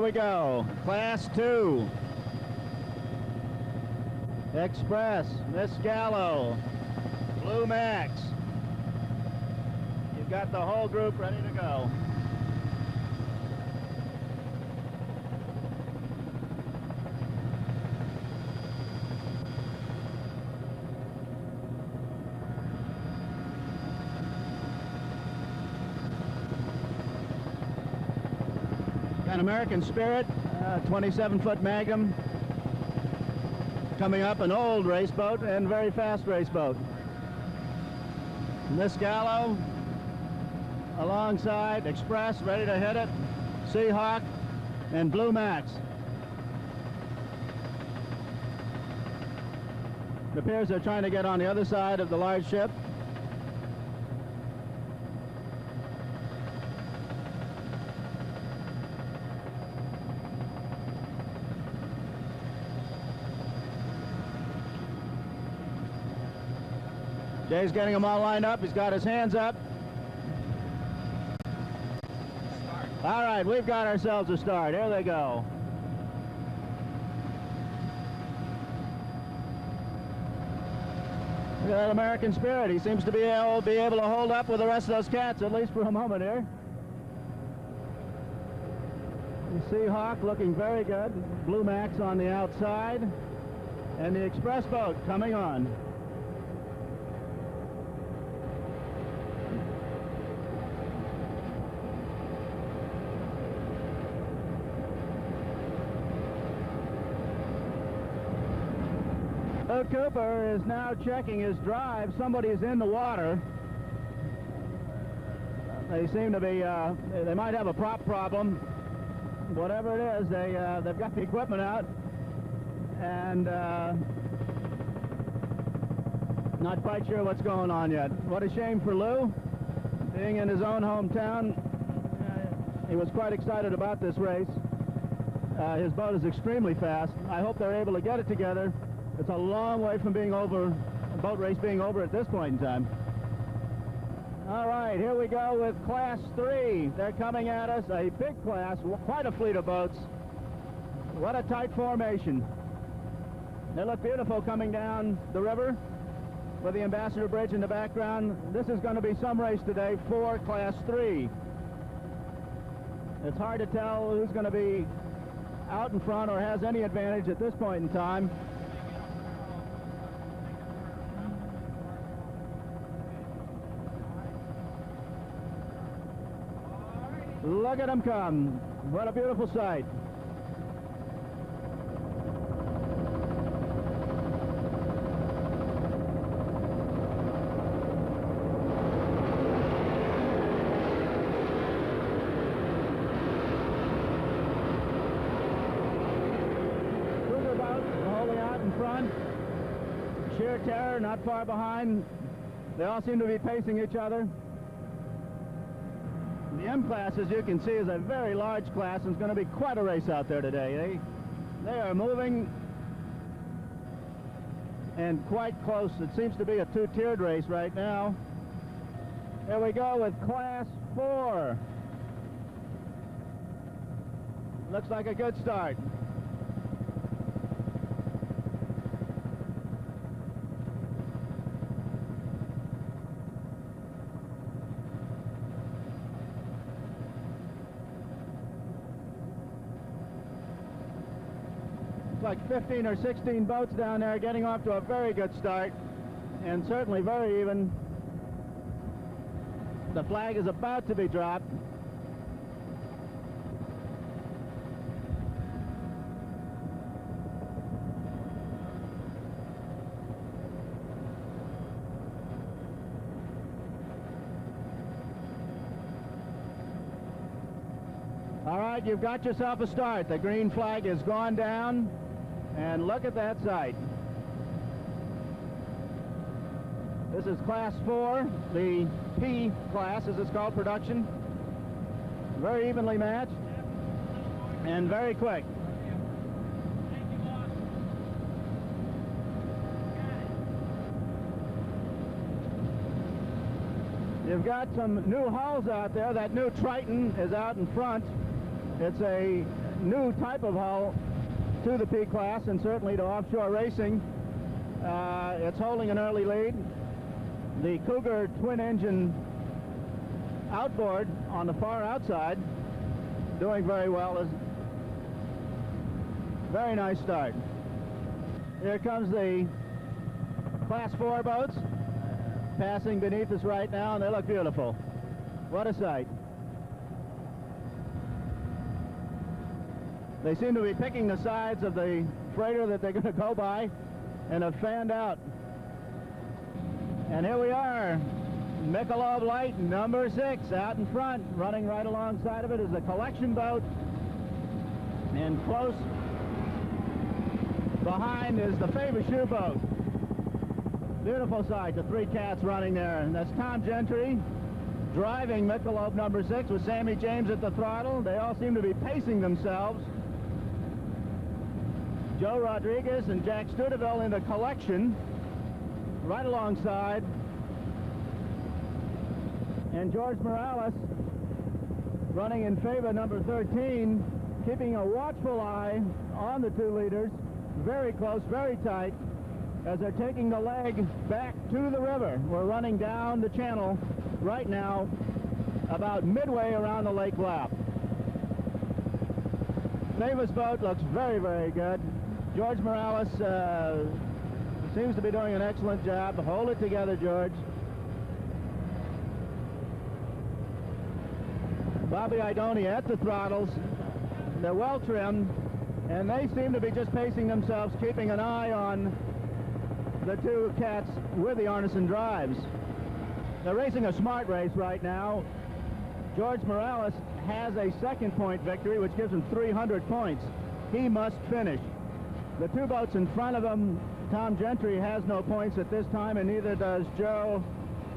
we go. Class 2. Express, Miss Gallo, Blue Max. You've got the whole group ready to go. An American Spirit, 27-foot Magnum, coming up, an old race boat and very fast race boat. Miss Gallo alongside Express, ready to hit it, Seahawk and Blue Max. It appears they're trying to get on the other side of the large ship. Jay's getting them all lined up. He's got his hands up. All right, we've got ourselves a start. Here they go. Look at that American Spirit. He seems to be able to hold up with the rest of those cats, at least for a moment here. The Seahawk looking very good. Blue Max on the outside. And the Express boat coming on. Luke Cooper is now checking his drive. Somebody's in the water. They seem to be, they might have a prop problem. Whatever it is, they've got the equipment out. And not quite sure what's going on yet. What a shame for Lou, being in his own hometown. He was quite excited about this race. His boat is extremely fast. I hope they're able to get it together. It's a long way from being over, a boat race being over at this point in time. All right, here we go with Class 3. They're coming at us, a big class, quite a fleet of boats. What a tight formation. They look beautiful coming down the river with the Ambassador Bridge in the background. This is going to be some race today for Class 3. It's hard to tell who's going to be out in front or has any advantage at this point in time. Look at them come. What a beautiful sight. Cruiser boat holding out in front. Sheer Terror not far behind. They all seem to be pacing each other. The M class, as you can see, is a very large class, and it's going to be quite a race out there today. They are moving and quite close. It seems to be a two-tiered race right now. Here we go with Class 4. Looks like a good start. Like 15 or 16 boats down there getting off to a very good start, and certainly very even. The flag is about to be dropped. All right, you've got yourself a start. The green flag has gone down. And look at that sight. This is Class 4, the P class, as it's called, production. Very evenly matched and very quick. You've got some new hulls out there. That new Triton is out in front. It's a new type of hull to the P class and certainly to offshore racing. It's holding an early lead. The Cougar twin-engine outboard on the far outside doing very well. Very nice start. Here comes the Class 4 boats passing beneath us right now, and they look beautiful. What a sight. They seem to be picking the sides of the freighter that they're going to go by and have fanned out. And here we are, Michelob Light number 6 out in front. Running right alongside of it is the collection boat, and close behind is the Favor Shoe boat. Beautiful sight, the 3 cats running there. And that's Tom Gentry driving Michelob number 6 with Sammy James at the throttle. They all seem to be pacing themselves. Joe Rodriguez and Jack Studeville in the collection right alongside. And George Morales running in Favor number 13, keeping a watchful eye on the 2 leaders. Very close, very tight, as they're taking the leg back to the river. We're running down the channel right now, about midway around the lake lap. Favor's boat looks very, very good. George Morales seems to be doing an excellent job. Hold it together, George. Bobby Idoni at the throttles. They're well trimmed, and they seem to be just pacing themselves, keeping an eye on the 2 cats with the Arneson drives. They're racing a smart race right now. George Morales has a second point victory, which gives him 300 points. He must finish. The 2 boats in front of him, Tom Gentry has no points at this time, and neither does Joe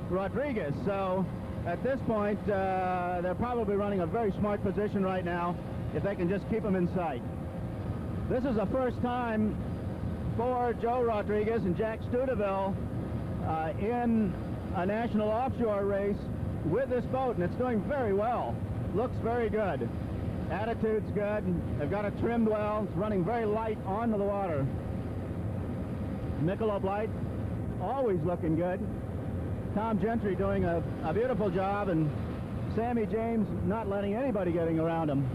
Rodriguez. So at this point, they're probably running a very smart position right now if they can just keep them in sight. This is the first time for Joe Rodriguez and Jack Studeville in a national offshore race with this boat, and it's doing very well. Looks very good. Attitude's good. They've got it trimmed well. It's running very light onto the water. Michelob Light always looking good. Tom Gentry doing a beautiful job, and Sammy James not letting anybody getting around him.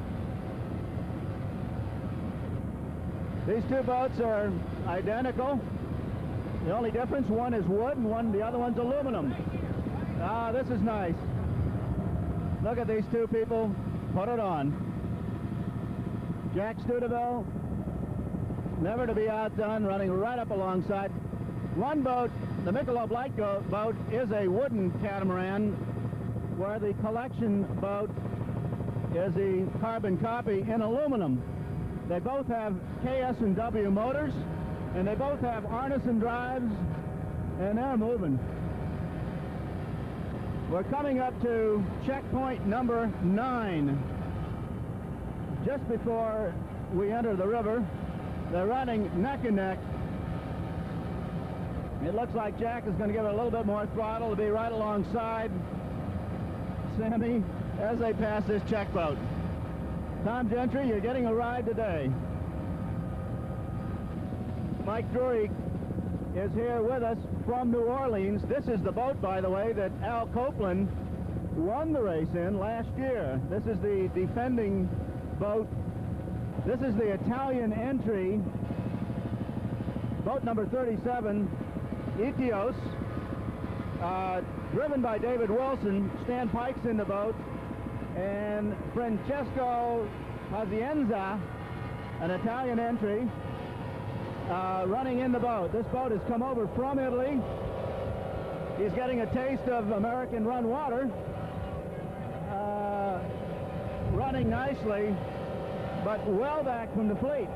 These 2 boats are identical. The only difference, one is wood and the other one's aluminum. Ah, this is nice. Look at these 2 people put it on. Jack Studeville, never to be outdone, running right up alongside. One boat, the Michelob Light boat, is a wooden catamaran, where the collection boat is the carbon copy in aluminum. They both have KS&W motors, and they both have Arneson drives, and they're moving. We're coming up to checkpoint number 9. Just before we enter the river, they're running neck and neck. It looks like Jack is going to give it a little bit more throttle to be right alongside Sammy as they pass this check boat. Tom Gentry, you're getting a ride today. Mike Drury is here with us from New Orleans. This is the boat, by the way, that Al Copeland won the race in last year. This is the defending boat. This is the Italian entry, boat number 37, Etios, driven by David Wilson. Stan Pike's in the boat, and Francesco Pazienza, an Italian entry, running in the boat. This boat has come over from Italy. He's getting a taste of American run water. Running nicely, but well back from the fleet.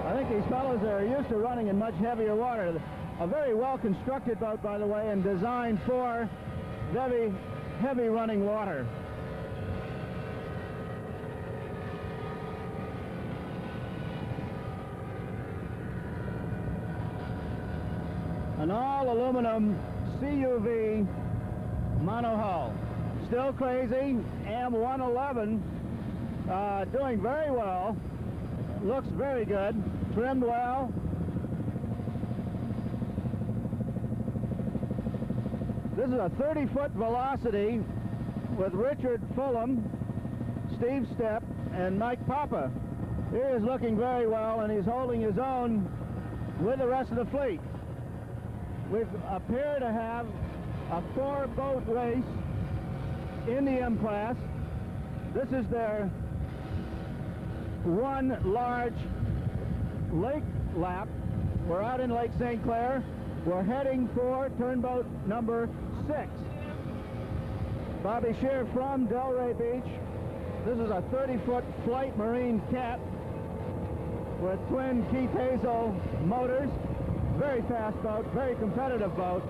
I think these fellows are used to running in much heavier water. A very well-constructed boat, by the way, and designed for very heavy running water. An all-aluminum CUV monohull, Still Crazy, M111, doing very well. Looks very good, trimmed well. This is a 30-foot velocity with Richard Fulham, Steve Stepp, and Mike Papa. He is looking very well, and he's holding his own with the rest of the fleet. We appear to have a 4-boat race in the M class. This is their one large lake lap. We're out in Lake St. Clair. We're heading for turnboat number 6. Bobby Shear from Delray Beach. This is a 30-foot Flight Marine Cat with twin Keith Hazel motors. Very fast boat, very competitive boat.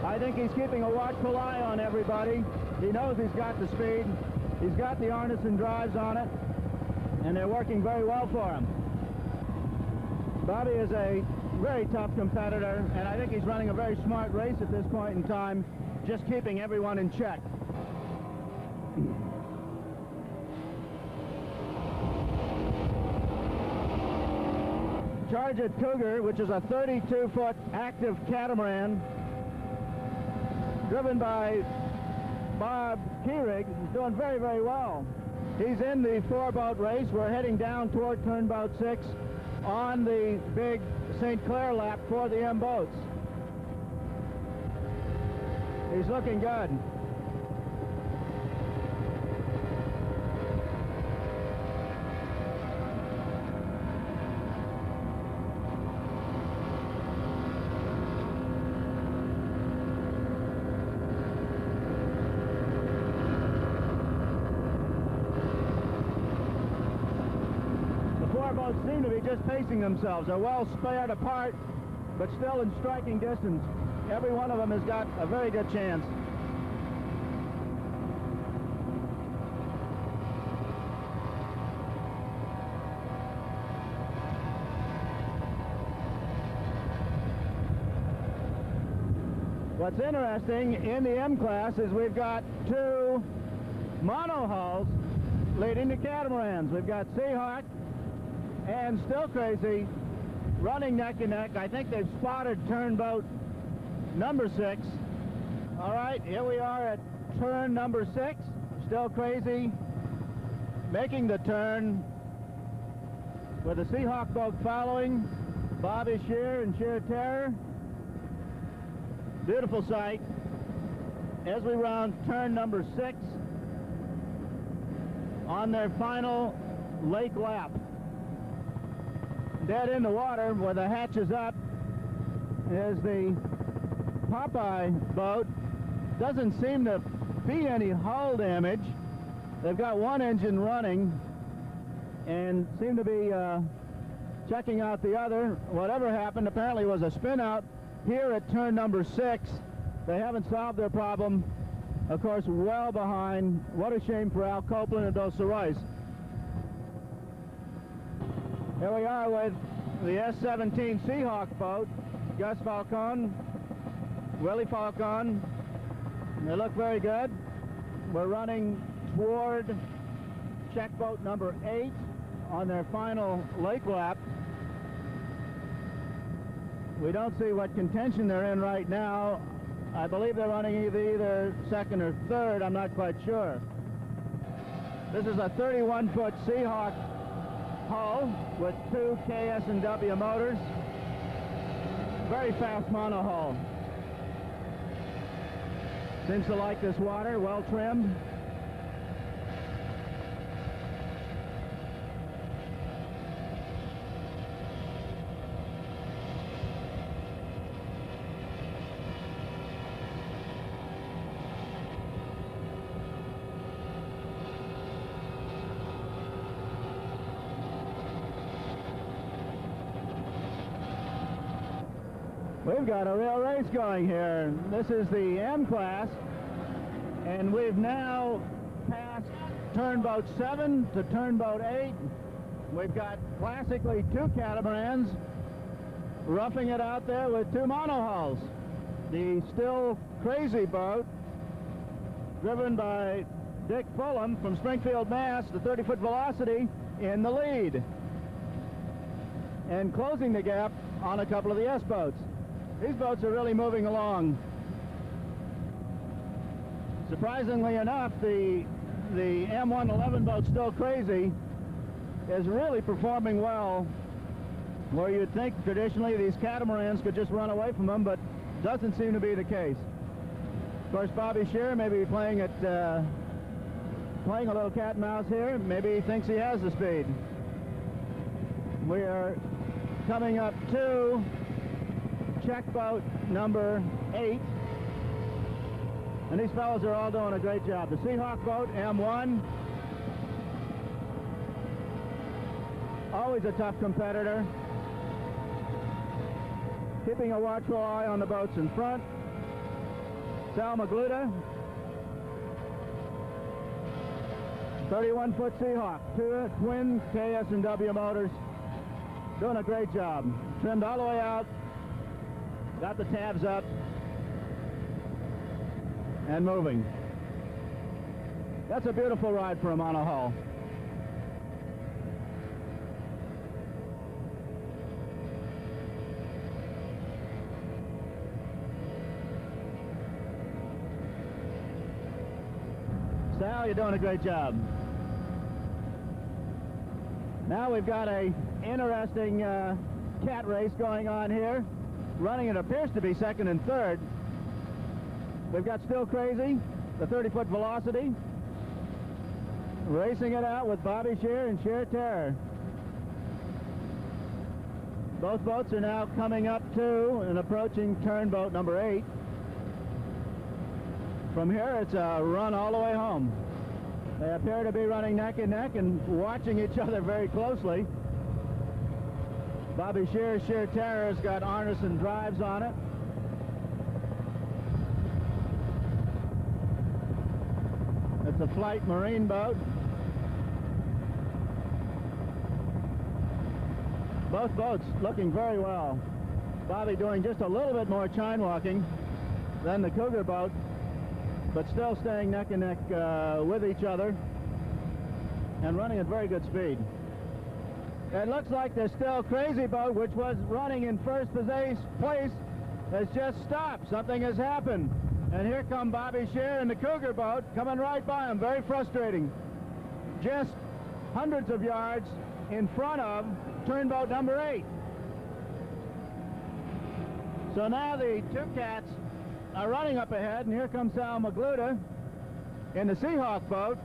I think he's keeping a watchful eye on everybody. He knows he's got the speed. He's got the Arneson drives on it, and they're working very well for him. Bobby is a very tough competitor, and I think he's running a very smart race at this point in time, just keeping everyone in check. Charge It Cougar, which is a 32-foot active catamaran, driven by Bob Keyrig. He's doing very, very well. He's in the 4-boat race. We're heading down toward turnboat 6 on the big St. Clair lap for the M boats. He's looking good. Boats seem to be just pacing themselves. They're well spared apart, but still in striking distance. Every one of them has got a very good chance. What's interesting in the M class is we've got 2 monohulls leading to catamarans. We've got Seahawk and Still Crazy running neck and neck. I think they've spotted turnboat number 6. All right, here we are at turn number 6. Still Crazy making the turn with the Seahawk boat following. Bobby Shear and Sheer Terror. Beautiful sight. As we round turn number 6 on their final lake lap. Dead in the water with the hatches up is the Popeye boat. Doesn't seem to be any hull damage. They've got one engine running and seem to be checking out the other. Whatever happened apparently was a spin out here at turn number 6. They haven't solved their problem. Of course, well behind. What a shame for Al Copeland and Dos Royce. Here we are with the S-17 Seahawk boat. Gus Falcone, Willie Falcone. They look very good. We're running toward check boat number 8 on their final lake lap. We don't see what contention they're in right now. I believe they're running either second or third. I'm not quite sure. This is a 31-foot Seahawk hull with 2 KS&W motors. Very fast monohull. Seems to like this water, well trimmed. We've got a real race going here. This is the M class, and we've now passed turnboat 7 to turnboat 8. We've got classically 2 catamarans roughing it out there with 2 monohulls. The Still Crazy boat driven by Dick Fulham from Springfield, Mass., the 30-foot Velocity in the lead, and closing the gap on a couple of the S-boats. These boats are really moving along. Surprisingly enough, the M111 boat, Still Crazy, is really performing well, where you'd think traditionally these catamarans could just run away from them, but doesn't seem to be the case. Of course, Bobby Shearer may be playing a little cat and mouse here. Maybe he thinks he has the speed. We are coming up to check boat number 8. And these fellows are all doing a great job. The Seahawk boat, M1, always a tough competitor. Keeping a watchful eye on the boats in front. Sal Magluta, 31-foot Seahawk, two twin KS&W motors, doing a great job. Trimmed all the way out, got the tabs up, and moving. That's a beautiful ride for a monohull. Sal, you're doing a great job. Now we've got a interesting cat race going on here. Running, it appears to be second and third. We've got Still Crazy, the 30-foot Velocity, racing it out with Bobby Shearer and Sheer Terror. Both boats are now coming up to and approaching turnboat number 8. From here, it's a run all the way home. They appear to be running neck and neck and watching each other very closely. Bobby Shearer, Sheer Terror, has got harness and drives on it. It's a Flight Marine boat. Both boats looking very well. Bobby doing just a little bit more chine walking than the Cougar boat, but still staying neck and neck with each other and running at very good speed. It looks like the Still Crazy boat, which was running in first place, has just stopped. Something has happened. And here come Bobby Shearer and the Cougar boat coming right by him. Very frustrating. Just hundreds of yards in front of turnboat number 8. So now the two cats are running up ahead, and here comes Sal Magluta in the Seahawk boat.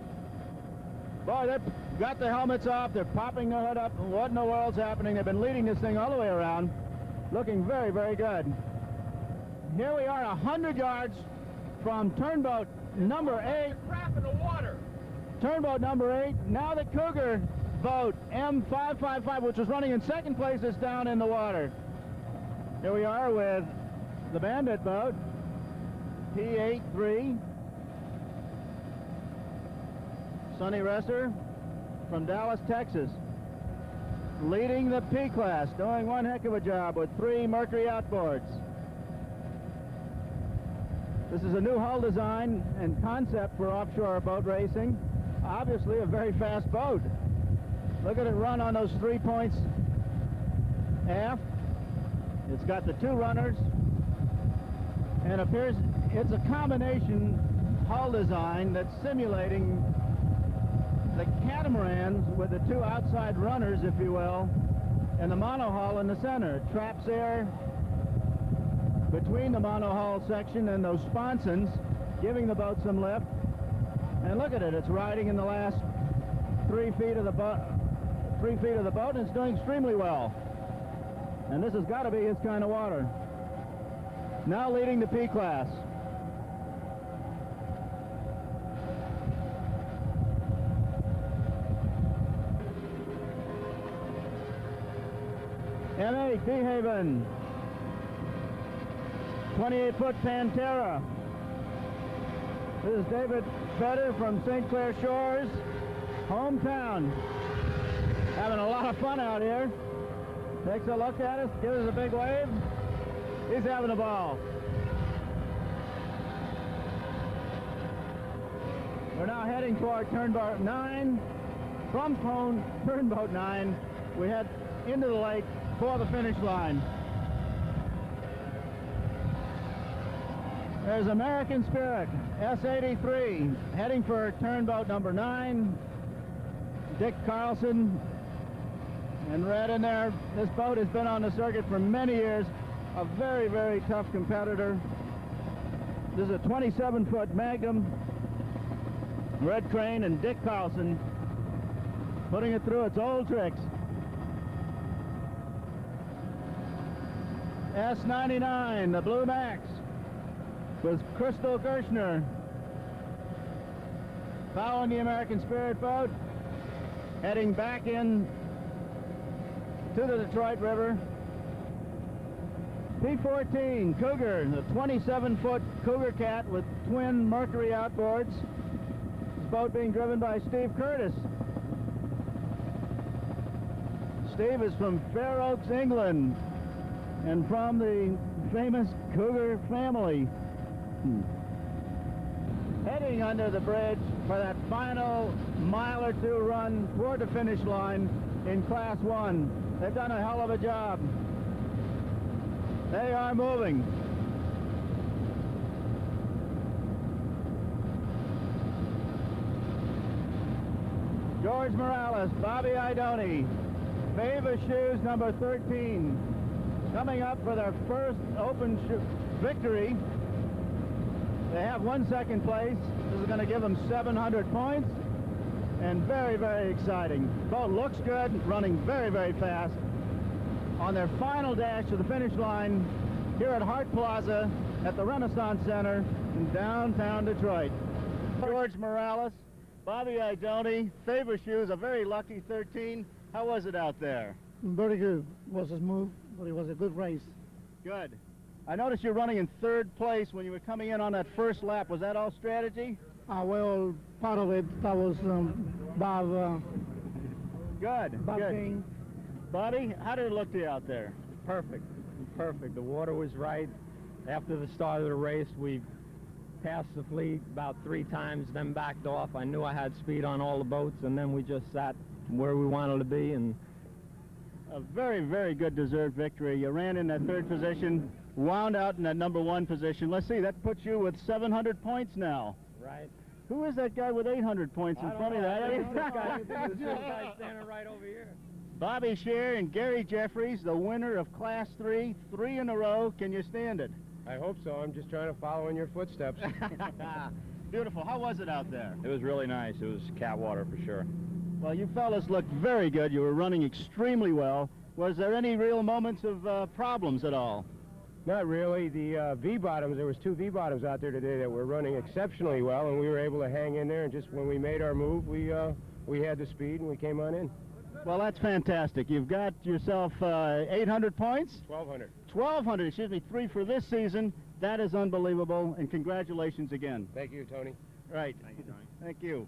Boy, they've got the helmets off. They're popping the hood up. What in the world's happening? They've been leading this thing all the way around. Looking very, very good. Here we are 100 yards from turnboat number 8. Crap in the water. Turnboat number 8. Now the Cougar boat, M555, which was running in second place, is down in the water. Here we are with the Bandit boat, P83. Sonny Resser from Dallas, Texas, leading the P class, doing one heck of a job with 3 Mercury outboards. This is a new hull design and concept for offshore boat racing. Obviously a very fast boat. Look at it run on those 3 points aft. It's got the 2 runners, and appears it's a combination hull design that's simulating the catamarans with the 2 outside runners, if you will, and the monohull in the center. It traps air between the monohull section and those sponsons, giving the boat some lift. And look at it, it's riding in the last 3 feet of the boat, and it's doing extremely well. And this has got to be his kind of water. Now leading the P class. M8 Behaven, 28-foot Pantera. This is David Fetter from St. Clair Shores, hometown. Having a lot of fun out here. Takes a look at us, gives us a big wave. He's having a ball. We're now heading toward Turnboat 9. From Turnboat 9, we head into the lake for the finish line. There's American Spirit, S83, heading for Turnboat number 9. Dick Carlson, and red in there. This boat has been on the circuit for many years. A very, very tough competitor. This is a 27-foot Magnum. Red Crane and Dick Carlson putting it through its old tricks. S99, the Blue Max, with Crystal Kirshner following the American Spirit boat, heading back in to the Detroit River. P14 Cougar, the 27-foot Cougar Cat with twin Mercury outboards. This boat being driven by Steve Curtis. Steve is from Fair Oaks, England, and from the famous Cougar family. Heading under the bridge for that final mile or two run toward the finish line in Class 1. They've done a hell of a job. They are moving. George Morales, Bobby Idoni, Fava Shoes number 13, coming up for their first open victory. They have won second place. This is going to give them 700 points, and very, very exciting. Boat looks good, running very, very fast. On their final dash to the finish line here at Hart Plaza at the Renaissance Center in downtown Detroit. George Morales, Bobby Idoni, Faber Shoes, a very lucky 13. How was it out there? Very good. It was smooth, but it was a good race. Good. I noticed you're running in third place when you were coming in on that first lap. Was that all strategy? Well, part of it, that was Bob. Good. Bob Good. King. Bobby, how did it look to you out there? Perfect. Perfect. The water was right. After the start of the race, we passed the fleet about 3 times, then backed off. I knew I had speed on all the boats, and then we just sat where we wanted to be. And a very, very good deserved victory. You ran in that third position, wound out in that number 1 position. Let's see, that puts you with 700 points now. right. Who is that guy with 800 points in front of that? This guy standing right over here. Bobby Scher and Gary Jeffries, the winner of Class 3, 3 in a row. Can you stand it? I hope so. I'm just trying to follow in your footsteps. Beautiful. How was it out there? It was really nice. It was cat water for sure. Well, you fellas looked very good. You were running extremely well. Was there any real moments of problems at all? Not really. The V-bottoms, there was 2 V-bottoms out there today that were running exceptionally well, and we were able to hang in there, and just when we made our move, we had the speed and we came on in. Well, that's fantastic. You've got yourself 800 points? 1,200. 1,200, excuse me, 3 for this season. That is unbelievable, and congratulations again. Thank you, Tony. Right. Thank you, Tony. Thank you.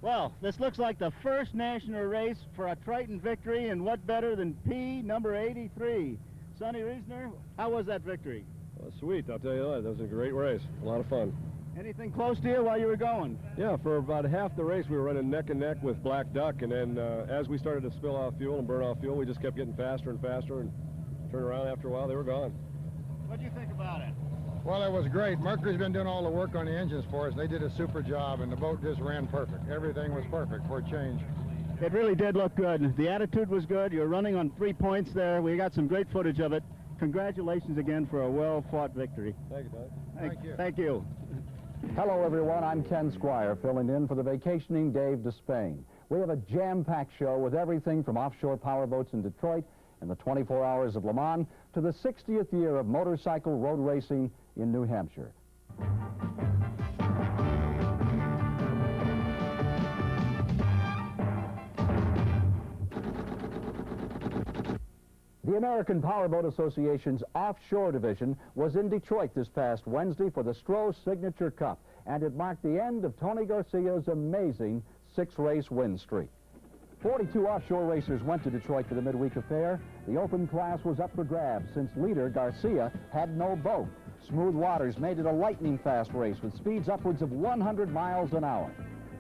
Well, this looks like the first national race for a Triton victory, and what better than P number 83. Sonny Reisner, how was that victory? Well, sweet, I'll tell you that. That was a great race. A lot of fun. Anything close to you while you were going? Yeah, for about half the race, we were running neck and neck with Black Duck, and then as we started to spill off fuel and burn off fuel, we just kept getting faster and faster, and turned around after a while, they were gone. What do you think about it? Well, it was great. Mercury's been doing all the work on the engines for us. They did a super job, and the boat just ran perfect. Everything was perfect for a change. It really did look good. The attitude was good. You were running on 3 points there. We got some great footage of it. Congratulations again for a well-fought victory. Thank you, Doug. Thank you. Thank you. Hello, everyone. I'm Ken Squire, filling in for the vacationing Dave Despain. We have a jam-packed show with everything from offshore powerboats in Detroit and the 24 Hours of Le Mans to the 60th year of motorcycle road racing in New Hampshire. The American Powerboat Association's Offshore division was in Detroit this past Wednesday for the Stroh Signature Cup, and it marked the end of Tony Garcia's amazing 6-race win streak. 42 offshore racers went to Detroit for the midweek affair. The open class was up for grabs since leader Garcia had no boat. Smooth waters made it a lightning-fast race with speeds upwards of 100 miles an hour.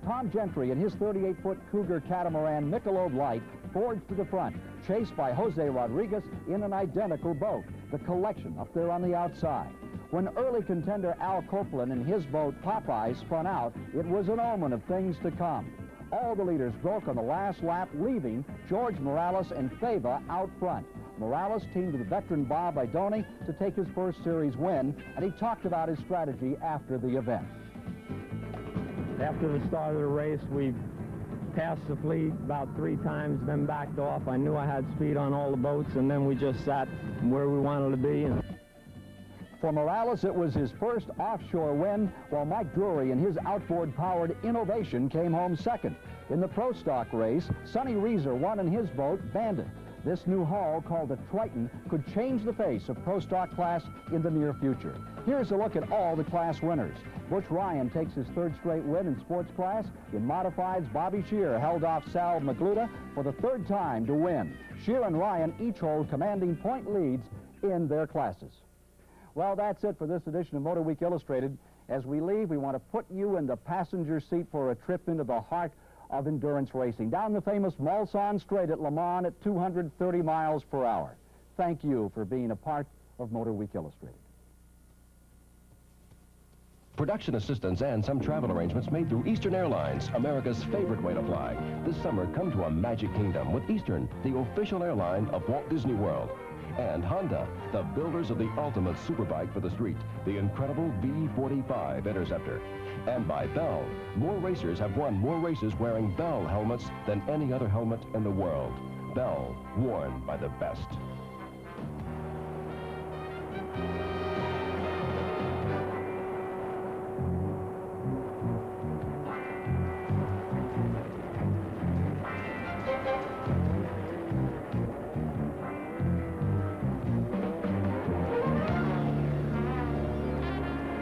Tom Gentry and his 38-foot Cougar catamaran Michelob Light forged to the front, chased by Jose Rodriguez in an identical boat, the Collection, up there on the outside. When early contender Al Copeland and his boat Popeye spun out, it was an omen of things to come. All the leaders broke on the last lap, leaving George Morales and Fava out front. Morales teamed with veteran Bob Idoni to take his first series win, and he talked about his strategy after the event. After the start of the race, we passed the fleet about 3 times, then backed off. I knew I had speed on all the boats, and then we just sat where we wanted to be. For Morales, it was his first offshore win, while Mike Drury and his outboard-powered Innovation came home second. In the Pro Stock race, Sonny Reeser won in his boat, Bandit. This new hull, called the Triton, could change the face of Pro Stock class in the near future. Here's a look at all the class winners. Butch Ryan takes his 3rd straight win in sports class. In modifieds, Bobby Shear held off Sal Magluta for the 3rd time to win. Shear and Ryan each hold commanding point leads in their classes. Well, that's it for this edition of Motor Week Illustrated. As we leave, we want to put you in the passenger seat for a trip into the heart of endurance racing, down the famous Mulsanne Strait at Le Mans at 230 miles per hour. Thank you for being a part of Motor Week Illustrated. Production assistance and some travel arrangements made through Eastern Airlines, America's favorite way to fly. This summer, come to a magic kingdom with Eastern, the official airline of Walt Disney World. And Honda, the builders of the ultimate superbike for the street, the incredible V45 Interceptor. And by Bell, more racers have won more races wearing Bell helmets than any other helmet in the world. Bell, worn by the best.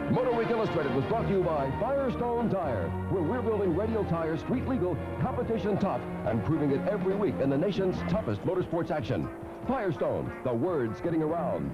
Motor Week Illustrated was brought to you by Firestone Tire, where we're building radial tires street legal, competition tough, and proving it every week in the nation's toughest motorsports action. Firestone, the word's getting around.